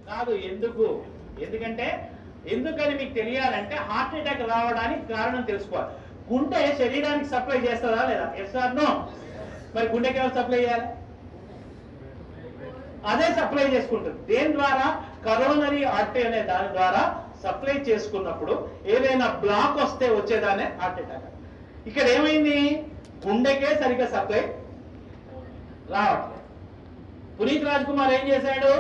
కాదు. ఎందుకంటే ఎందుకని మీకు తెలియాలంటే హార్ట్ అటాక్ రావడానికి కారణం తెలుసుకోవాలి. గుండె శరీరానికి సప్లై చేస్తుందా లేదా? Yes or no? మరి గుండెకి ఎవరు సప్లై చేయాలి? అదే సప్లై చేసుకుంటుంది. దేని ద్వారా? కరోనరీ ఆర్టరీ అనే దాని ద్వారా సప్లై చేసుకున్నప్పుడు ఏదైనా బ్లాక్ వస్తే వచ్చేదానే హార్ట్ అటాక్. ఇక్కడ ఏమైంది? గుండెకే సరిగ్గా సప్లై రావట్లేదు. పునీత్ రాజ్ కుమార్ ఏం చేశాడు?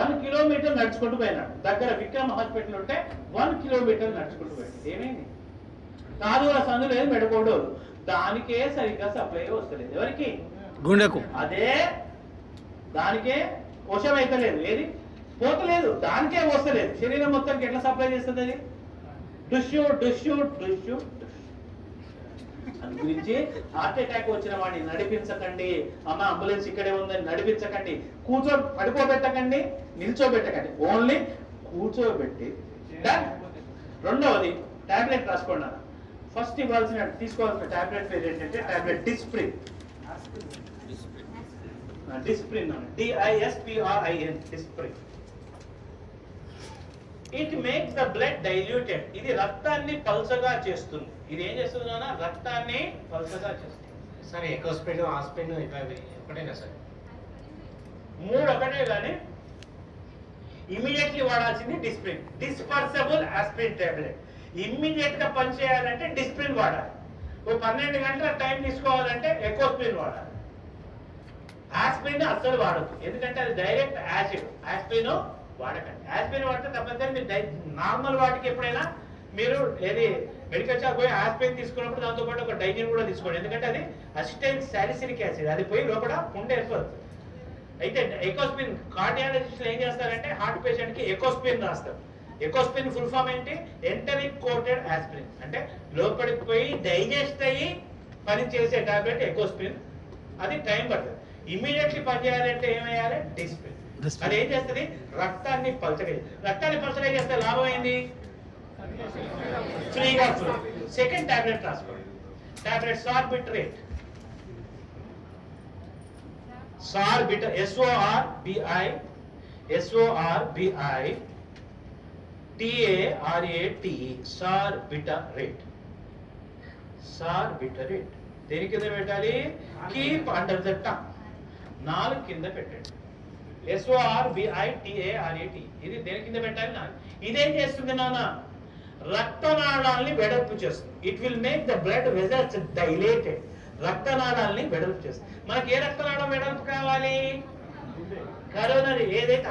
1 కిలోమీటర్ నడుచుకుంటూ పోయినాడు. దగ్గర విక్రమ్ హాస్పిటల్ ఉంటే 1 కిలోమీటర్ నడుచుకుంటూ పోయాడు. ఏమైంది? కాదు సందు లేదు, మెడకోడు, దానికే సరిగ్గా సప్లై వస్తలేదు. ఎవరికి? గుండెకు. అదే దానికే వశం అయితే లేదు, ఏది పోతలేదు, దానికే వస్తలేదు. శరీరం మొత్తానికి ఎట్లా సప్లై చేస్తుంది అది? డుష్యూ డుష్యూ డుష్యూ. అందు గురించి హార్ట్ అటాక్ వచ్చిన వాడిని నడిపించకండి. అమ్మ అంబులెన్స్ ఇక్కడే ఉందని నడిపించకండి. పడుకోబెట్టకండి, నిల్చోబెట్టకండి, ఓన్లీ కూర్చోబెట్టి. రెండవది టాబ్లెట్ రాసుకోండి. ఫస్ట్ తీసుకోవాల్సిన టాబ్లెట్ పేరు ఏంటంటే tablet Disprin. Disprin, DISPRIN, Disprin. It makes the blood diluted. ఇది రక్తాన్ని పల్చగా చేస్తుంది. ఇది ఏం చేస్తుంది నాన్న? రక్తాన్ని పల్చగా చేస్తుంది. సరే, ఎకోస్పిన్, ఆస్పిన్ ఒకటేనా సార్? 3 ఒకటే, కానీ ఇమీడియట్లీ వాడాల్సింది Disprin. Dispersible aspirin tablet. Immediate గా పనిచేయాలంటే డిస్ప్రిన్ వాడాలి. 12 గంటల టైం తీసుకోవాలంటే ఎకోస్పిన్ వాడాలి. ఆస్పిరిన్ అస్సలు వాడద్దు, ఎందుకంటే అది డైరెక్ట్ యాసిడ్. ఆస్పిరిన్ వాడకండి. ఆస్పిరిన్ వాడితే తప్పనిసరి మీరు నార్మల్ వాటికి ఎప్పుడైనా మీరు ఏది మెడికల్ షాప్ పోయి ఆస్పిరిన్ తీసుకున్నప్పుడు దాంతో పాటు ఒక డైజిన్ కూడా తీసుకోండి. ఎందుకంటే అది అసిటైల్ సాలిసిలిక్ యాసిడ్, అది పోయి లోపల పుండె ఏర్పడుతుంది. అయితే ఎకోస్పిన్ కార్డియాలజిస్టులు ఏం చేస్తారంటే హార్ట్ పేషెంట్ కి ఎకోస్పిన్ రాస్తారు. ఎకోస్పిన్ ఫుల్ ఫామ్ ఏంటి? Enteric coated aspirin. అంటే లోపలికి పోయి డైజెస్ట్ అయ్యి పని చేసే టాబ్లెట్ ఎకోస్పిన్. అది టైం పడుతుంది. ఇమీడియట్లీ పని చేయాలంటే ఏమయ్యాలి? డిస్ప్రిన్. అది ఏం చేస్తుంది? రక్తాన్ని పల్చగా చేస్తే లాభం ఏంది? ఫ్రీగా ఫ్లో. సెకండ్ టాబ్లెట్ రాసుకోండి. టాబ్లెట్ సార్బిట్రేట్. సార్బిటర్, SORBITARATE, సార్బిటరేట్. సార్బిటరేట్ దేని కింద పెట్టాలి? కీప్ అండర్ ద టంగ్, నాలుగు కింద పెట్టండి. SORBITARAT, ఇది దేని కింద పెట్టాలి? నాలుగు. ఇదేం చేస్తుంది నాన్న? రక్తనాళాలని వెడల్పు చేస్తుంది. It will make the blood vessels dilated. రక్తనాళాలని వెడల్పు చేస్తుంది. మనకి ఏ రక్తనాళం వెడల్పు కావాలి? కరోనరీ, ఏదైతే